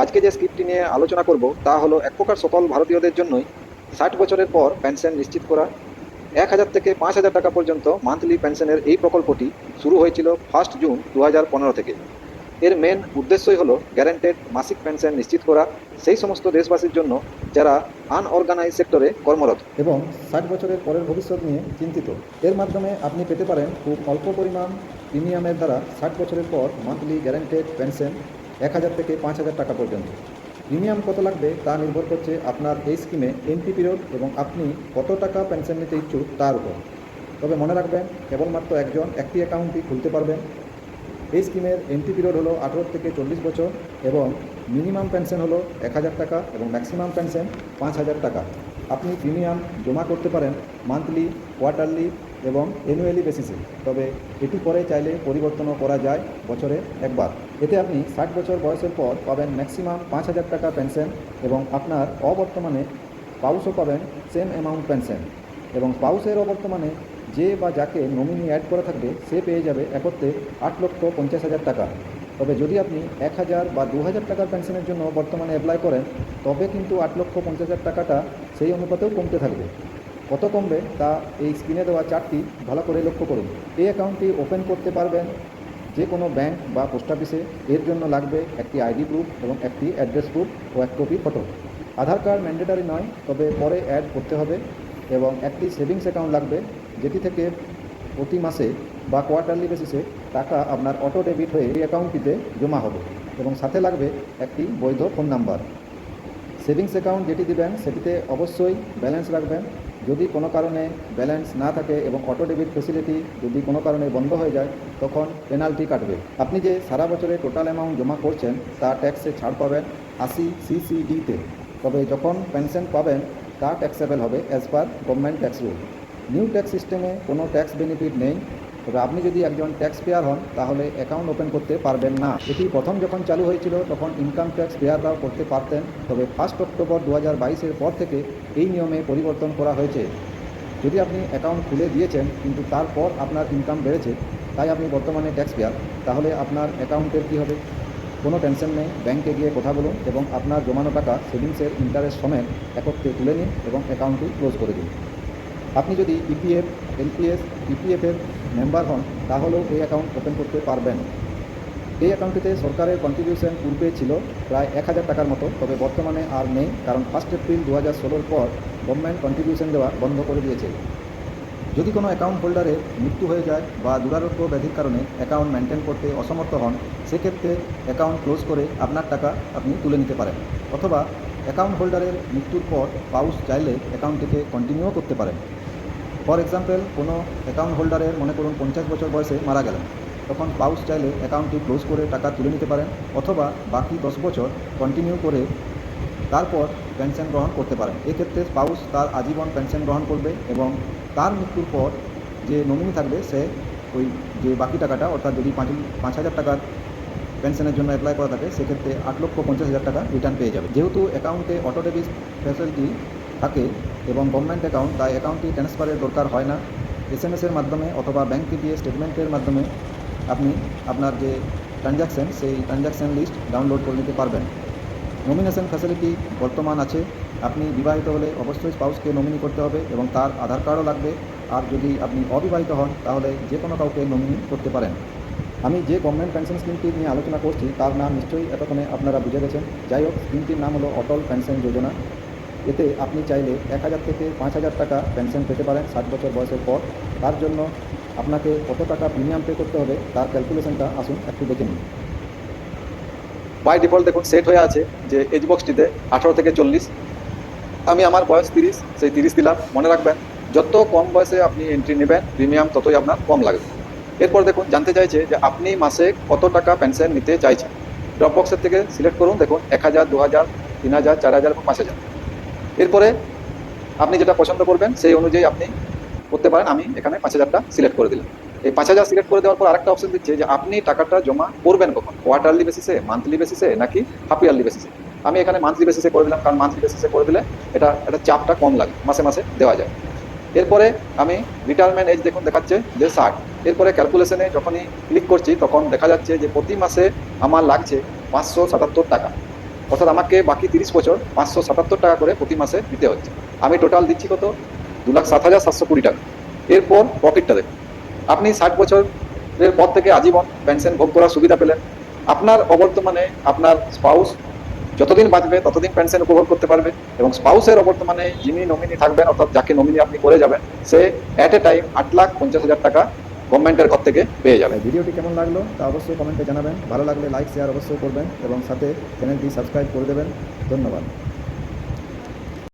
আজকে যে স্ক্রিপ্টটি নিয়ে আলোচনা করব তা হলো এক প্রকার সকল ভারতীয়দের জন্যই 60 বছরের পর পেনশন নিশ্চিত করা। 1,000 থেকে 5,000 টাকা পর্যন্ত মান্থলি পেনশনের এই প্রকল্পটি শুরু হয়েছিল 1 জুন 2015 থেকে। এর মেন উদ্দেশ্যই হলো গ্যারান্টেড মাসিক পেনশন নিশ্চিত করা সেই সমস্ত দেশবাসীর জন্য যারা আনঅর্গানাইজ সেক্টরে কর্মরত এবং 60 বছরের পরের ভবিষ্যৎ নিয়ে চিন্তিত। এর মাধ্যমে আপনি পেতে পারেন খুব অল্প পরিমাণ প্রিমিয়ামের দ্বারা 60 বছরের পর মান্থলি গ্যারান্টেড পেনশন 1,000 থেকে 5,000 টাকা পর্যন্ত। প্রিমিয়াম কত লাগবে তা নির্ভর করছে আপনার এই স্কিমে এন্ট্রি পিরিয়ড এবং আপনি কত টাকা পেনশন নিতে ইচ্ছুক তার উপর। তবে মনে রাখবেন, কেবলমাত্র একজন একটি অ্যাকাউন্টই খুলতে পারবেন। এই স্কিমের এন্ট্রি পিরিয়ড হলো 18 থেকে 40 বছর এবং মিনিমাম পেনশন হলো 1,000 টাকা এবং ম্যাক্সিমাম পেনশন 5,000 টাকা। আপনি প্রিমিয়াম জমা করতে পারেন মান্থলি, কোয়ার্টারলি এবং অ্যানুয়ালি বেসিসে। তবে এটি পরে চাইলে পরিবর্তনও করা যায় বছরে একবার। এতে আপনি 60 বছর বয়সের পর পাবেন ম্যাক্সিমাম 5,000 টাকা পেনশন এবং আপনার অবর্তমানে স্পাউসও পাবেন সেম অ্যামাউন্ট পেনশন। এবং স্পাউসের অবর্তমানে যে বা যাকে নমিনি অ্যাড করা থাকবে সে পেয়ে যাবে একত্রে 8,50,000 টাকা। তবে যদি আপনি 1,000 বা 2,000 টাকার পেনশনের জন্য বর্তমানে অ্যাপ্লাই করেন তবে কিন্তু 8,50,000 টাকাটা সেই অনুপাতেও কমতে থাকবে। কত কমবে তা এই স্ক্রিনে দেওয়া চার্টটি ভালো করে লক্ষ্য করুন। এই অ্যাকাউন্টটি ওপেন করতে পারবেন যে কোনো ব্যাংক বা পোস্ট অফিসে। এর জন্য লাগবে একটি আইডি প্রুফ এবং একটি অ্যাড্রেস প্রুফ ও এক কপি ফটো। আধার কার্ড ম্যান্ডেটারি নয়, তবে পরে অ্যাড করতে হবে। এবং একটি সেভিংস অ্যাকাউন্ট লাগবে যেটি থেকে প্রতি মাসে বা কোয়ার্টারলি বেসিসে টাকা আপনার অটো ডেবিট হয়ে এই অ্যাকাউন্টটিতে জমা হবে। এবং সাথে লাগবে একটি বৈধ ফোন নাম্বার। সেভিংস অ্যাকাউন্ট যেটি দিবেন সেটিতে অবশ্যই ব্যালেন্স রাখবেন। যদি কোনো কারণে ব্যালেন্স না থাকে এবং অটো ডেবিট ফেসিলিটি যদি কোনো কারণে বন্ধ হয়ে যায় তখন পেনাল্টি কাটবে। আপনি যে সারা বছরে টোটাল অ্যামাউন্ট জমা করছেন তা ট্যাক্সে ছাড় পাবেন 80 CCDতে। তবে যখন পেনশন পাবেন তা ট্যাক্সেবল হবে as per government tax rule. New tax সিস্টেমে কোনো ট্যাক্স বেনিফিট নেই। তবে আপনি যদি একজন ট্যাক্স পেয়ার হন তাহলে অ্যাকাউন্ট ওপেন করতে পারবেন না। এটি প্রথম যখন চালু হয়েছিল তখন ইনকাম ট্যাক্স পেয়াররাও করতে পারতেন। তবে 1 অক্টোবর 2022-এর পর থেকে এই নিয়মে পরিবর্তন করা হয়েছে। যদি আপনি অ্যাকাউন্ট খুলে দিয়েছেন কিন্তু তারপর আপনার ইনকাম বেড়েছে, তাই আপনি বর্তমানে ট্যাক্স পেয়ার, তাহলে আপনার অ্যাকাউন্টের কী হবে? কোনো টেনশন নেই। ব্যাংকে গিয়ে কথা বলুন এবং আপনার জমানো টাকা সেভিংসের ইন্টারেস্ট সমেত একত্রে তুলে নিন এবং অ্যাকাউন্টটি ক্লোজ করে দিন। আপনি যদি ইপিএফ, এনপিএস, ইপিএফের মেম্বার হন তাহলেও এই অ্যাকাউন্ট ওপেন করতে পারবেন। এই অ্যাকাউন্টটিতে সরকারের কন্ট্রিবিউশন পূর্বে ছিল প্রায় 1,000 টাকার মতো, তবে বর্তমানে আর নেই, কারণ 1 এপ্রিল 2016-র পর গভর্নমেন্ট কন্ট্রিবিউশন দেওয়া বন্ধ করে দিয়েছে। যদি কোনো অ্যাকাউন্ট হোল্ডারের মৃত্যু হয়ে যায় বা দুরারোগ্য ব্যাধির কারণে অ্যাকাউন্ট মেনটেন করতে অসমর্থ হন, সেক্ষেত্রে অ্যাকাউন্ট ক্লোজ করে আপনার টাকা আপনি তুলে নিতে পারেন। অথবা অ্যাকাউন্ট হোল্ডারের মৃত্যুর পর স্পাউস চাইলে অ্যাকাউন্টটিকে কন্টিনিউও করতে পারেন। ফর এক্সাম্পল, কোনো অ্যাকাউন্ট হোল্ডারের মনে করুন 50 বছর বয়সে মারা গেলেন, তখন স্পাউস চাইলে অ্যাকাউন্টটি ক্লোজ করে টাকা তুলে নিতে পারেন অথবা বাকি 10 বছর কন্টিনিউ করে তারপর পেনশন গ্রহণ করতে পারেন। এক্ষেত্রে স্পাউস তার আজীবন পেনশন গ্রহণ করবে এবং তার মৃত্যুর পর যে নমিনি থাকবে সে ওই যে বাকি টাকাটা, অর্থাৎ যদি 5,000 টাকার পেনশনের জন্য অ্যাপ্লাই করা থাকে সেক্ষেত্রে 8,50,000 টাকা রিটার্ন পেয়ে যাবে। যেহেতু অ্যাকাউন্টে অটো ডেবিট ফ্যাসিলিটি থাকে এবং গভর্নমেন্ট অ্যাকাউন্ট, তাই অ্যাকাউন্টটি ট্রান্সফারের দরকার হয় না। SMS-এর মাধ্যমে অথবা ব্যাংকে গিয়ে স্টেটমেন্টের মাধ্যমে আপনি আপনার যে ট্রানজ্যাকশন সেই ট্রানজ্যাকশন লিস্ট ডাউনলোড করে নিতে পারবেন। নমিনেশন ফ্যাসিলিটি বর্তমান আছে। আপনি বিবাহিত হলে অবশ্যই স্পাউসকে নমিনি করতে হবে এবং তার আধার কার্ডও লাগবে। আর যদি আপনি অবিবাহিত হন তাহলে যে কোনো কাউকে নমিনি করতে পারেন। আমি যে গভর্নমেন্ট পেনশন স্কিমটি নিয়ে আলোচনা করছি তার নাম নিশ্চয়ই এতক্ষণে আপনারা বুঝে গেছেন। যাই হোক, স্কিমটির নাম হলো অটল পেনশন যোজনা। এতে আপনি চাইলে 1,000 থেকে 5,000 টাকা পেনশন পেতে পারেন 60 বছর বয়সের পর। তার জন্য আপনাকে কত টাকা প্রিমিয়াম পে করতে হবে তার ক্যালকুলেশনটা আসুন একটু দেখে নিন। বাই ডিফল্ট দেখুন সেট হয়ে আছে যে এজ বক্সটিতে 18 থেকে 40। আমি আমার বয়স 30, সেই 30 দিলাম। মনে রাখবেন, যত কম বয়সে আপনি এন্ট্রি নেবেন প্রিমিয়াম ততই আপনার কম লাগবে। এরপর দেখুন জানতে চাইছে যে আপনি মাসে কত টাকা পেনশন নিতে চাইছেন। ড্রপ বক্সের থেকে সিলেক্ট করুন, দেখুন 1,000, 2,000, 3,000, 4,000 এবং 5,000। এরপরে আপনি যেটা পছন্দ করবেন সেই অনুযায়ী আপনি করতে পারেন। আমি এখানে 5,000টা সিলেক্ট করে দিলাম। এই 5,000 সিলেক্ট করে দেওয়ার পর আরেকটা অপশন দিচ্ছে যে আপনি টাকাটা জমা করবেন কখন, কোয়ার্টারলি বেসিসে, মান্থলি বেসিসে নাকি হাফ ইয়ারলি বেসিসে। আমি এখানে মান্থলি বেসিসে করে দিলাম, কারণ মান্থলি বেসিসে করে দিলে এটা চাপটা কম লাগে, মাসে মাসে দেওয়া যায়। এরপরে আমি রিটায়ারমেন্ট এজ দেখুন দেখাচ্ছে যে 60। এরপরে ক্যালকুলেশনে যখনই ক্লিক করছি তখন দেখা যাচ্ছে যে প্রতি মাসে আমার লাগছে 577 টাকা। অর্থাৎ আমাকে বাকি 30 বছর 577 টাকা করে প্রতি মাসে দিতে হচ্ছে। আমি টোটাল দিচ্ছি কত? 2,07,720 টাকা। এরপর প্রফিটটা দেখুন, আপনি 60 বছরের পর থেকে আজীবন পেনশন ভোগ করার সুবিধা পেলেন। আপনার অবর্তমানে আপনার স্পাউস যতদিন বাঁচবে ততদিন পেনশন উপভোগ করতে পারবে, এবং স্পাউসের অবর্তমানে যিনি নমিনি থাকবেন, অর্থাৎ যাকে নমিনি আপনি করে যাবেন, সে অ্যাট এ টাইম 8,50,000 টাকা গভর্নমেন্টের ঘর থেকে পেয়ে যাবে। ভিডিওটি কেমন লাগলো তা অবশ্যই কমেন্টে জানাবেন। ভালো লাগলে লাইক শেয়ার অবশ্যই করবেন এবং সাথে চ্যানেলটি সাবস্ক্রাইব করে দেবেন। ধন্যবাদ।